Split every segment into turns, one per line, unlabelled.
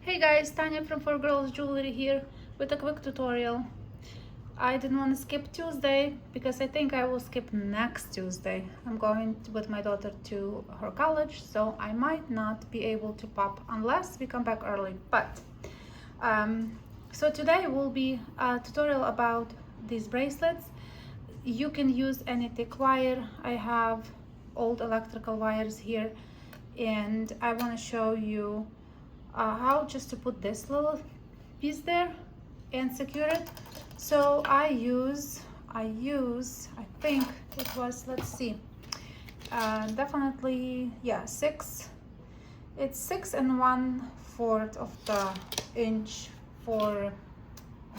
Hey guys, Tanya from 4Girls Jewelry here with a quick tutorial. I didn't want to skip Tuesday because I think I will skip next Tuesday. I'm going with my daughter to her college, so I might not be able to pop unless we come back early. So today will be a tutorial about these bracelets. You can use any thick wire. I have old electrical wires here, and I want to show you how just to put this little piece there and secure it. So I think it was, let's see, definitely, yeah, it's 6 1/4 of the inch for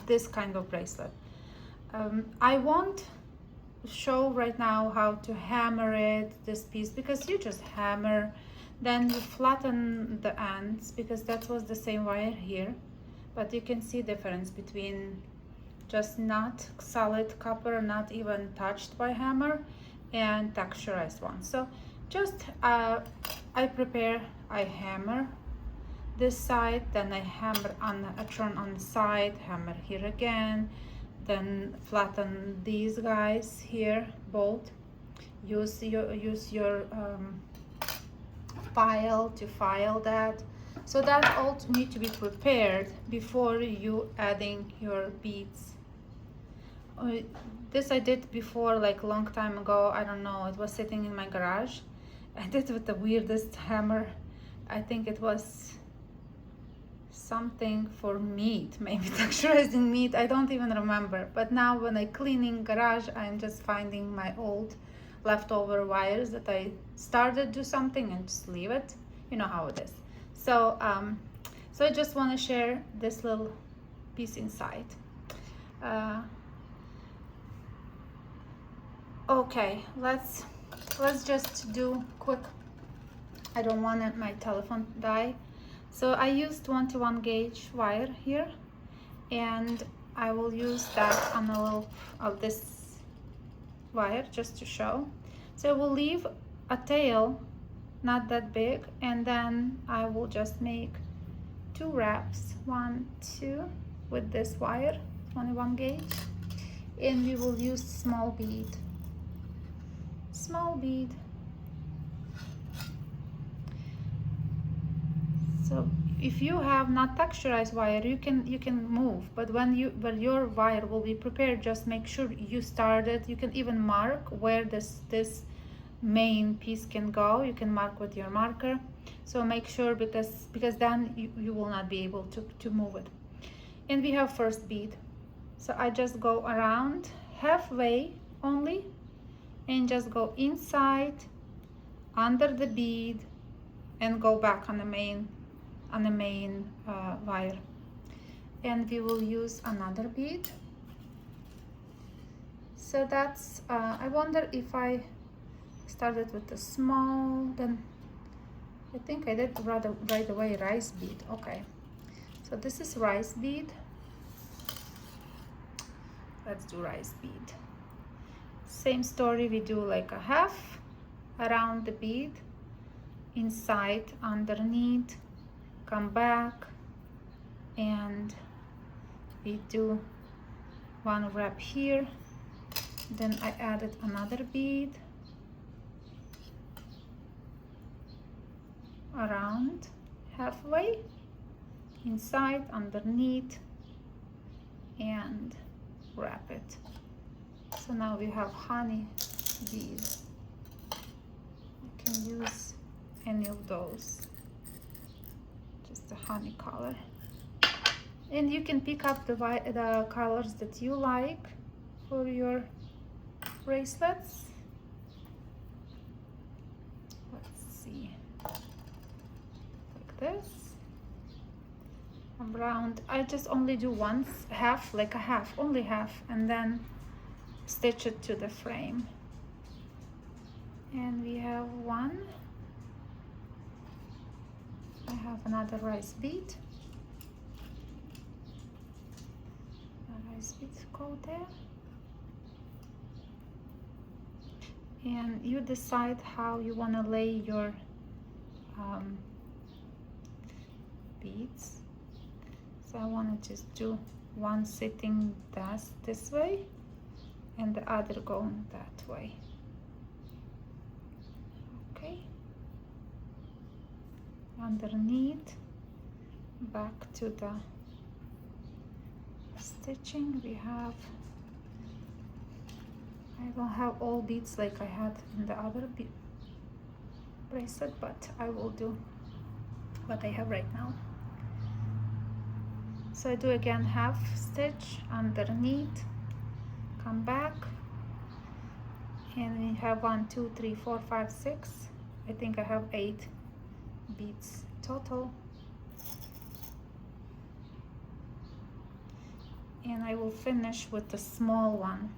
this kind of bracelet. I won't show right now how to hammer it, this piece, because you just hammer, then you flatten the ends, because that was the same wire here, but you can see difference between just not solid copper, not even touched by hammer, and texturized one. So just I hammer this side, then I hammer on a turn on the side, hammer here again, then flatten these guys here both. Use your file to file that. So that all need to be prepared before you adding your beads. This I did before, like a long time ago. I don't know, it was sitting in my garage. I did with the weirdest hammer. I think it was something for meat, maybe texturizing meat, I don't even remember. But now when I cleaning garage, I'm just finding my old leftover wires that I started do something and just leave it. You know how it is. So so I just want to share this little piece inside. Okay, let's just do quick. I don't want my telephone die. So I used 21 gauge wire here, and I will use that on a little of this wire just to show. So we'll leave a tail not that big, and then I will just make 2 wraps, 1, 2, with this wire, 21 gauge, and we will use small bead. So if you have not texturized wire, you can move, but when your wire will be prepared, just make sure you start it. You can even mark where this main piece can go. You can mark with your marker. So make sure, because then you will not be able to move it. And we have first bead. So I just go around halfway only, and just go inside under the bead and go back on the main wire. And we will use another bead. So that's I wonder if I started with the small, then I think I did right away rice bead. Okay, so this is rice bead. Let's do rice bead. Same story, we do like a half around the bead, inside, underneath, come back, and we do 1 wrap here. Then I added another bead around halfway, inside, underneath, and wrap it. So now we have honey bead. You can use any of those, just the honey color, and you can pick up the colors that you like for your bracelets. Let's see, like this. Around, I just only do once, half, like a half, only half, and then stitch it to the frame. And we have 1. I have another rice bead. A rice bead go there. And you decide how you want to lay your beads. So I want to just do one sitting this way and the other going that way. Okay, underneath, back to the stitching. We have, I don't have all beads like I had in the other bracelet, but I will do what I have right now. So I do again half stitch underneath, come back, and we have 1 2 3 4 5 6, I think I have 8 beads total, and I will finish with the small one.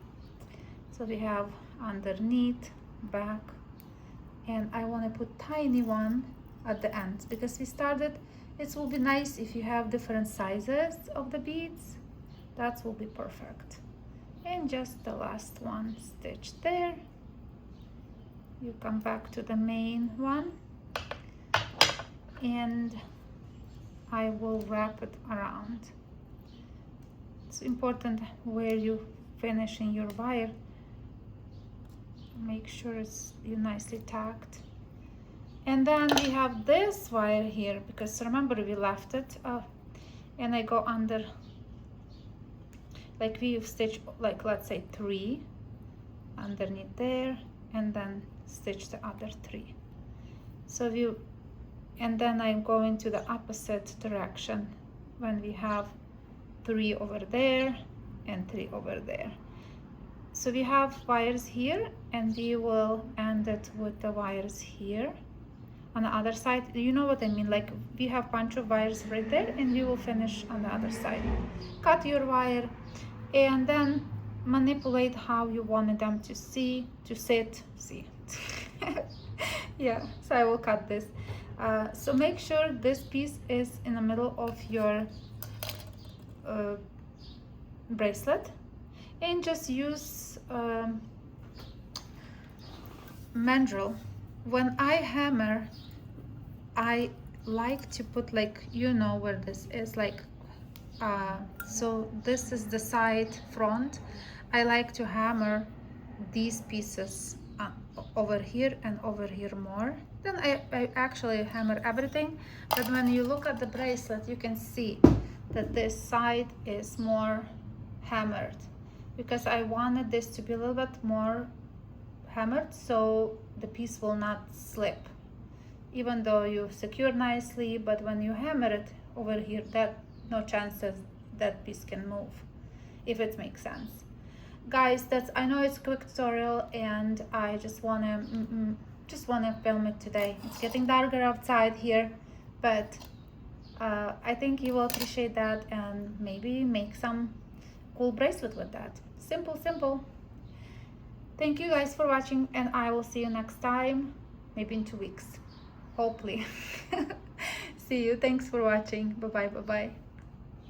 So we have underneath, back, and I want to put tiny one at the end because we started. It will be nice if you have different sizes of the beads. That will be perfect. And just the last one stitch there. You come back to the main one, and I will wrap it around. It's important where you finishing your wire. Make sure it's nicely tacked. And then we have this wire here, because remember we left it and I go under, like we stitch, like let's say 3 underneath there, and then stitch the other 3. So and then I'm going to the opposite direction when we have 3 over there and 3 over there. So we have wires here, and we will end it with the wires here on the other side. You know what I mean, like we have bunch of wires right there, and we will finish on the other side. Cut your wire and then manipulate how you wanted them to sit. Yeah, so I will cut this. So make sure this piece is in the middle of your bracelet, and just use mandrel. When I hammer, I like to put, like, you know where this is, like so this is the side front. I like to hammer these pieces over here and over here more. Then I actually hammer everything, but when you look at the bracelet, you can see that this side is more hammered, because I wanted this to be a little bit more hammered so the piece will not slip, even though you secure nicely. But when you hammer it over here, that no chances that piece can move, if it makes sense. Guys, that's, I know it's a quick tutorial, and I just want to film it today. It's getting darker outside here, but I think you will appreciate that and maybe make some cool bracelet with that. Simple. Thank you guys for watching, and I will see you next time, maybe in 2 weeks, hopefully. See you. Thanks for watching. Bye bye.